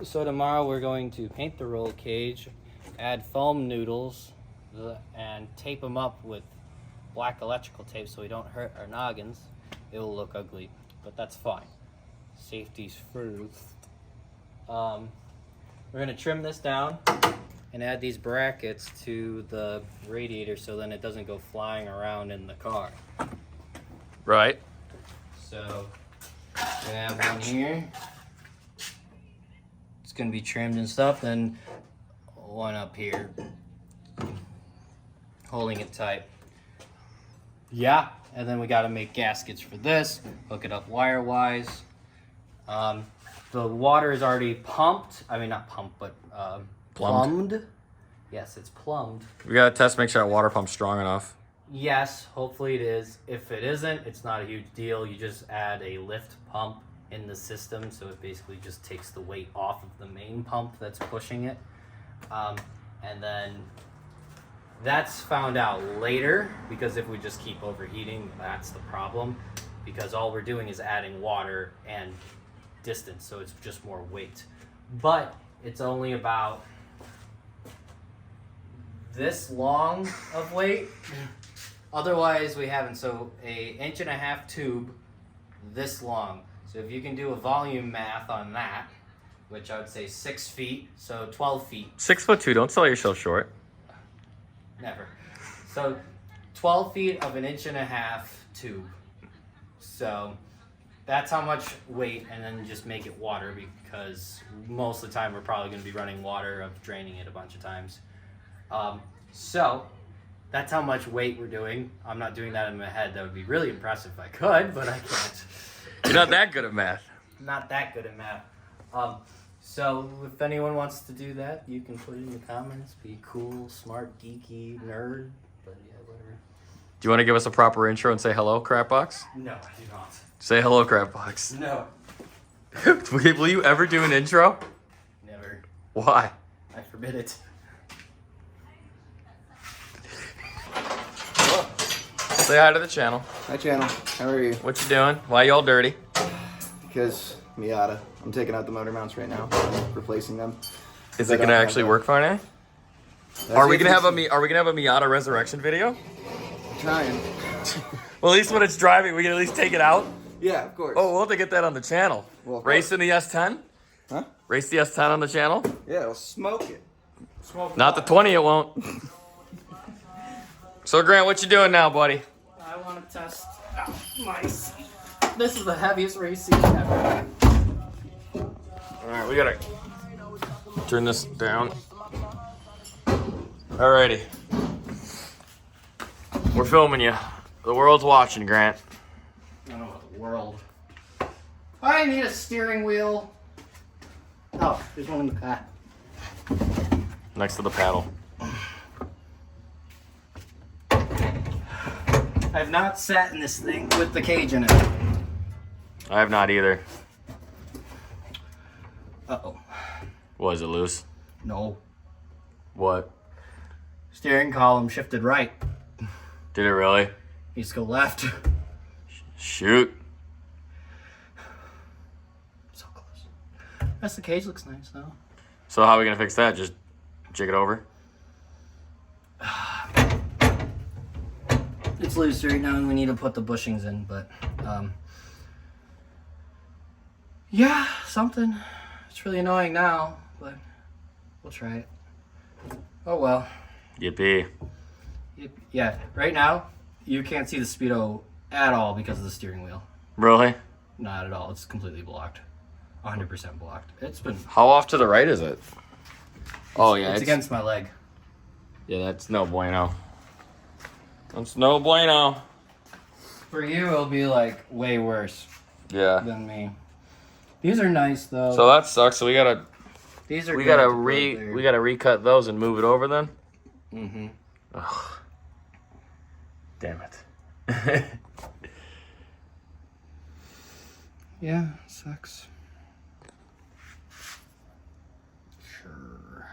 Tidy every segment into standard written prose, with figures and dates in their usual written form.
So tomorrow we're going to paint the roll cage, add foam noodles, and tape them up with black electrical tape so we don't hurt our noggins. It will look ugly, but that's fine. Safety's first. We're gonna trim this down and add these brackets to the radiator so then it doesn't go flying around in the car. Right. So we have one here. It's gonna be trimmed and stuff, then one up here holding it tight. Yeah, and then we got to make gaskets for this, hook it up wire wise. The water is already pumped. I mean, not pumped, but plumbed. Yes, it's plumbed. We gotta test, make sure that water pump's strong enough. Yes, hopefully it is. If it isn't, it's not a huge deal. You just add a lift pump in the system, so it basically just takes the weight off of the main pump that's pushing it. And then that's found out later, because if we just keep overheating, that's the problem, because all we're doing is adding water and distance, so it's just more weight. But it's only about this long of weight. Otherwise we haven't. So a 1.5 inch tube this long. So if you can do a volume math on that, which I would say 6 feet, so 12 feet. 6'2", don't sell yourself short. Never. So 12 feet of an 1.5 inch tube. So that's how much weight, and then just make it water, because most of the time we're probably going to be running water of draining it a bunch of times. So that's how much weight we're doing. I'm not doing that in my head. That would be really impressive if I could, but I can't. You're not that good at math. Not that good at math. So if anyone wants to do that, you can put it in the comments. Be cool, smart, geeky, nerd. But yeah, whatever. Do you want to give us a proper intro and say hello, Crapbox? No, I do not. Say hello, Crapbox. No. Will you ever do an intro? Never. Why? I forbid it. Say hi to the channel. Hi, channel. How are you? What you doing? Why you all dirty? Because Miata. I'm taking out the motor mounts right now, replacing them. Is it gonna actually work fine? Eh? Are we gonna have a Miata resurrection video? I'm trying. Well, at least when it's driving, we can at least take it out. Yeah, of course. Oh, we'll have to get that on the channel. Well, of Race course. in the S10? Huh? Race the S10 on the channel? Yeah, we'll smoke it. Smoke Not the 20, it won't. So, Grant, what you doing now, buddy? I want to test out my seat. This is the heaviest race seat ever. Alright, we gotta turn this down. Alrighty. We're filming you. The world's watching, Grant. I don't know about the world. I need a steering wheel. Oh, there's one in the car. Next to the paddle. I've not sat in this thing with the cage in it. I have not either. Uh-oh. Was it loose? No. What? Steering column shifted right. Did it really? Needs to go left. Shoot. So close. That's the cage. Looks nice though. So how are we gonna fix that? Just jig it over? It's loose right now and we need to put the bushings in, but yeah, something. It's really annoying now, but we'll try it. Oh well. Yippee. Yeah, right now you can't see the speedo at all because of the steering wheel. Really? Not at all. It's completely blocked. 100% blocked. It's been. How off to the right is it? Oh yeah, It's against my leg. Yeah, that's no bueno. That's no bueno. For you, it'll be like way worse Yeah. than me. These are nice though. So that sucks. So we gotta These are. we good gotta to put there. we gotta recut those and move it over then. Mhm. Ugh. Damn it. Yeah, sucks. Sure.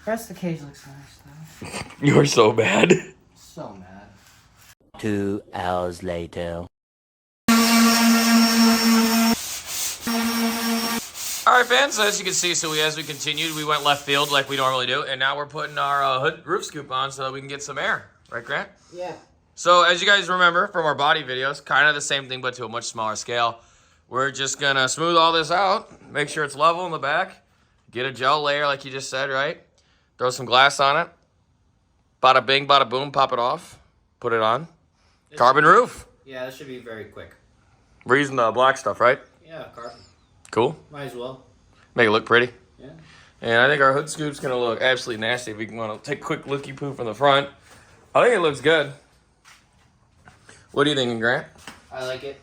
The rest of the cage looks nice though. You are so bad. So mad. 2 hours later. All right, right, fans, as you can see, so as we continued, we went left field like we normally do, and now we're putting our hood roof scoop on so that we can get some air. Right, Grant? Yeah. So as you guys remember from our body videos, kind of the same thing, but to a much smaller scale. We're just going to smooth all this out, make sure it's level in the back, get a gel layer like you just said, right? Throw some glass on it. Bada bing, bada boom, pop it off, put it on. Carbon roof. Yeah, this should be very quick. We're using the black stuff, right? Yeah, carbon. Cool. Might as well. Make it look pretty. Yeah. And I think our hood scoop's going to look absolutely nasty if we want to take a quick looky poo from the front. I think it looks good. What are you thinking, Grant? I like it.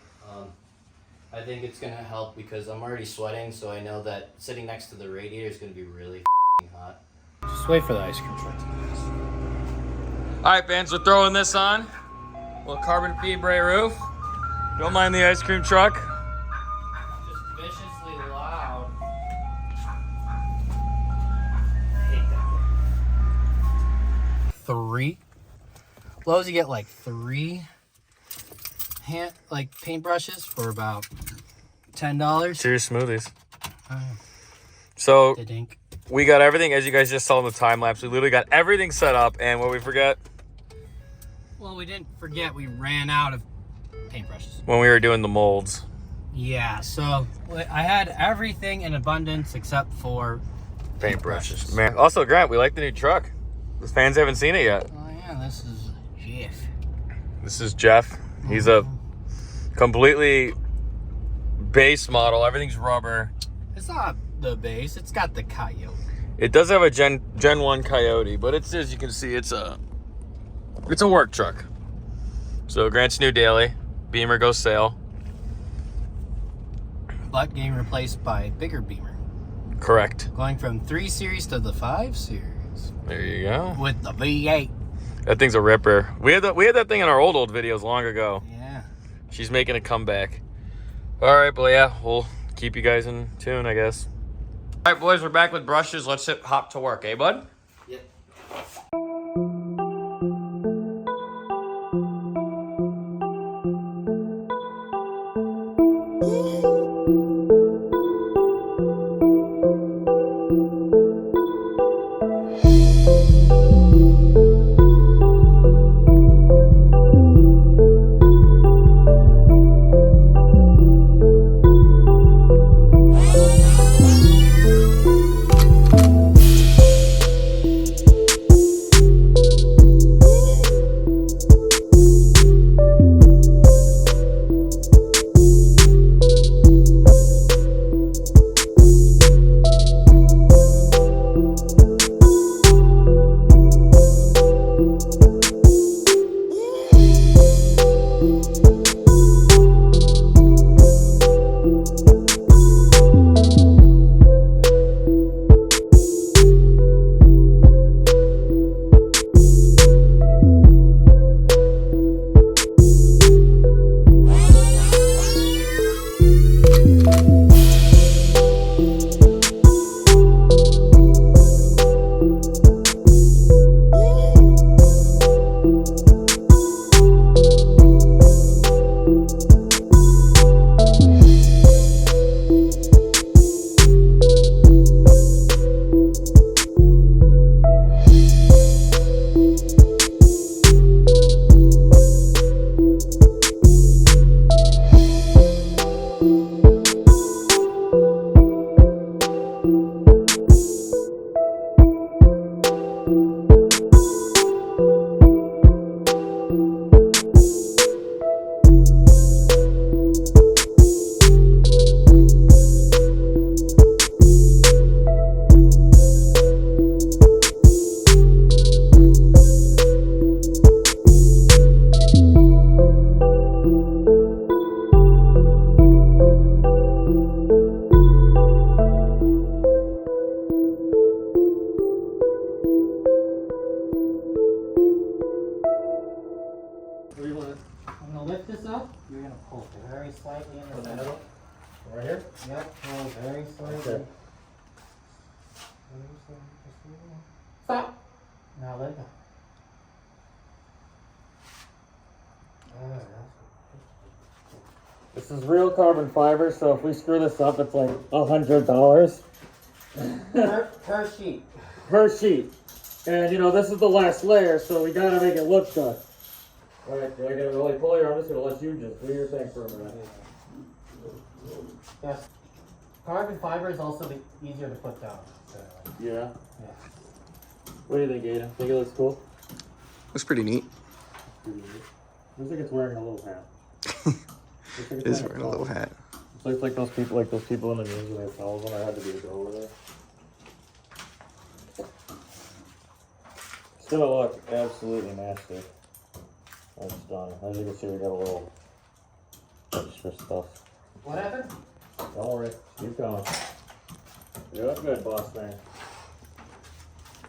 I think it's going to help because I'm already sweating, so I know that sitting next to the radiator is going to be really hot. Just wait for the ice cream truck. All right, fans, we're throwing this on. Little carbon fibre roof. Don't mind the ice cream truck. Just viciously loud. I hate that. 3. Lowe's, you get like 3 paintbrushes for about $10. Cheers, smoothies. So Dink. we got everything, as you guys just saw in the time lapse. We literally got everything set up, and what we forget Well, we didn't forget we ran out of paintbrushes. when we were doing the molds. Yeah, so I had everything in abundance except for Paintbrushes. Man. Also, Grant, we like the new truck. The fans haven't seen it yet. Oh yeah, this is Jeff. This is Jeff. He's a completely base model. Everything's rubber. It's not the base. It's got the Coyote. It does have a Gen 1 Coyote, but it's, as you can see, it's a work truck. So Grant's new daily. Beamer goes sail. But getting replaced by a bigger Beamer. Correct. Going from 3 Series to the 5 Series. There you go. With the V8. That thing's a ripper. We had that thing in our old videos long ago. Yeah. She's making a comeback. All right, but yeah, we'll keep you guys in tune, I guess. All right, boys, we're back with brushes. Let's hop to work, eh, bud? Yep. I'm gonna lift this up. You're gonna pull very slightly in the middle. Right here? Yep, pull very slightly. Okay. Stop. Now let go. This is real carbon fiber, so if we screw this up, it's like $100 Per sheet. per sheet. And you know, this is the last layer, so we gotta make it look good. Alright, do I gotta really pull here? I'm just gonna let you just do your thing for a minute. Yes. Carbon fiber is also easier to put down. So, Yeah. yeah. What do you think, Aiden? Think it looks cool? Looks pretty neat. Looks like it's wearing a little hat. It is wearing a little hat. It looks like those people in the news when they fell when I had to be a girl over there. It's gonna look absolutely nasty. That's done. As you can see, we got a little extra stuff. What happened? Don't worry, keep going. You're doing good, boss man.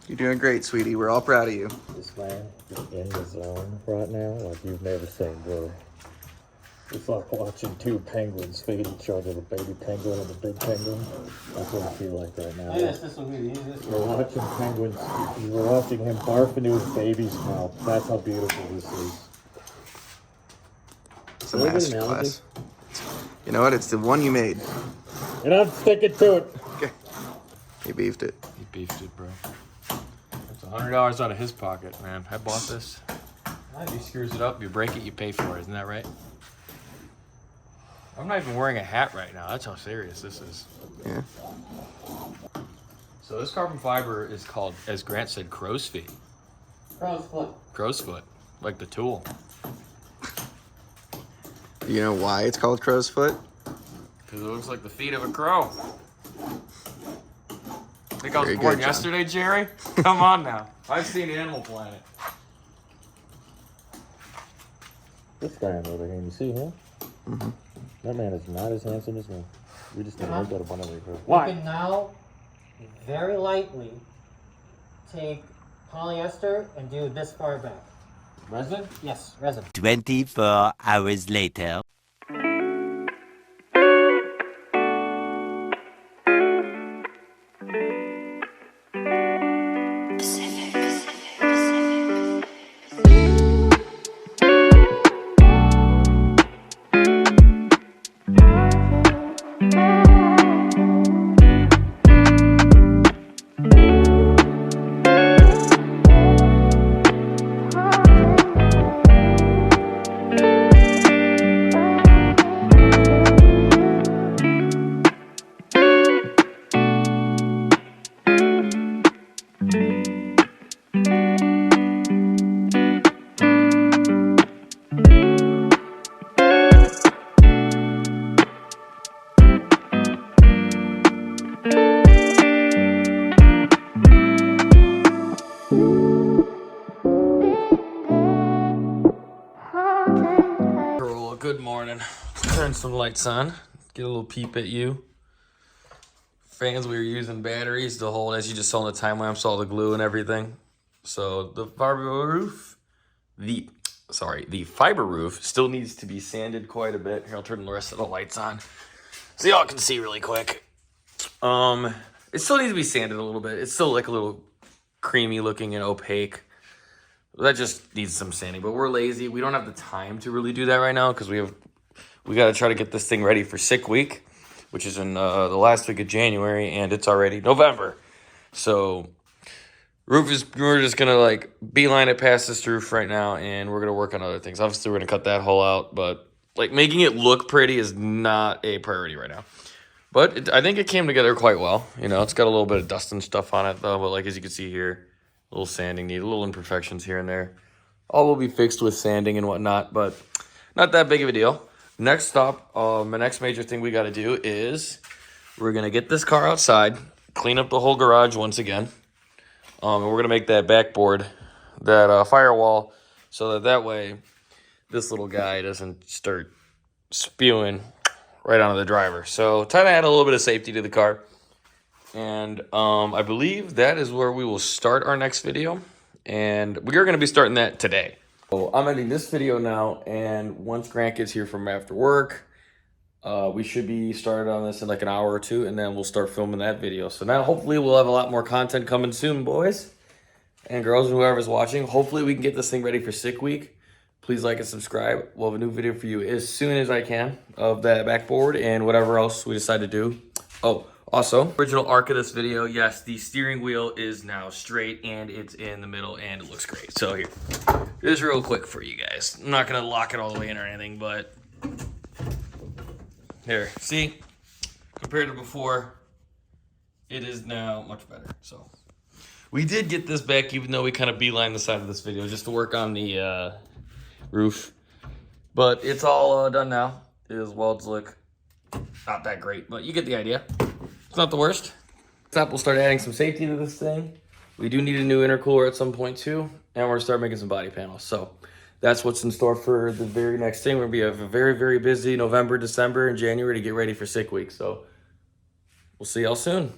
You're doing great, sweetie. We're all proud of you. This man is in the zone right now, like you've never seen, bro. It's like watching two penguins feed each other, the baby penguin and the big penguin. That's what I feel like right now. Yes, this will be this. We're watching penguins. We're watching him barf into his baby's mouth. That's how beautiful this is. It's a masterclass. You know what? It's the one you made. And I'm sticking to it. Okay. He beefed it. He beefed it, bro. That's $100 out of his pocket, man. I bought this. If he screws it up, you break it, you pay for it. Isn't that right? I'm not even wearing a hat right now. That's how serious this is. Yeah. So this carbon fiber is called, as Grant said, crow's feet. Crow's foot. Crow's foot, like the tool. Do you know why it's called crow's foot? Because it looks like the feet of a crow. Think I was Very born good, John. yesterday, Jerry? Come on now. I've seen Animal Planet. This guy over here, you see him? Mm-hmm. That man is not as handsome as me. We just need to make that abundantly clear. You can now very lightly take polyester and do this far back. Resin? Yes, resin. 24 hours later. Corolla, good morning. Turn some lights on. Get a little peep at you. Fans, we were using batteries to hold, as you just saw in the time lapse, all the glue and everything. So the fiber roof, the fiber roof still needs to be sanded quite a bit. Here, I'll turn the rest of the lights on so y'all can see really quick. It still needs to be sanded a little bit. It's still like a little creamy looking and opaque. That just needs some sanding, but we're lazy. We don't have the time to really do that right now because we got to try to get this thing ready for sick week, which is in the last week of January, and it's already November. So we're just gonna like beeline it past this roof right now, and we're gonna work on other things. Obviously, we're gonna cut that hole out, but like making it look pretty is not a priority right now. But I think it came together quite well. You know, it's got a little bit of dust and stuff on it though, but like as you can see here, a little sanding needed, little imperfections here and there. All will be fixed with sanding and whatnot, but not that big of a deal. Next stop, my next major thing we got to do is we're going to get this car outside, clean up the whole garage once again. And we're going to make that backboard, that firewall, so that way this little guy doesn't start spewing right onto the driver. So trying to add a little bit of safety to the car. And I believe that is where we will start our next video. And we are going to be starting that today. So I'm ending this video now. And once Grant gets here from after work, we should be started on this in like an hour or two. And then we'll start filming that video. So now hopefully we'll have a lot more content coming soon, boys and girls, whoever's watching. Hopefully we can get this thing ready for sick week. Please like and subscribe. We'll have a new video for you as soon as I can of that backboard and whatever else we decide to do. Oh, also, original arc of this video, yes, the steering wheel is now straight and it's in the middle and it looks great. So here, this is real quick for you guys. I'm not gonna lock it all the way in or anything, but here, see? Compared to before, it is now much better, so. We did get this back even though we kind of beelined the side of this video just to work on the roof. But it's all done now. His welds look not that great, but you get the idea. It's not the worst. Next up, we'll start adding some safety to this thing. We do need a new intercooler at some point too, and we're gonna start making some body panels. So that's what's in store for the very next thing. We're gonna be a very, very busy November, December, and January to get ready for sick week. So we'll see y'all soon.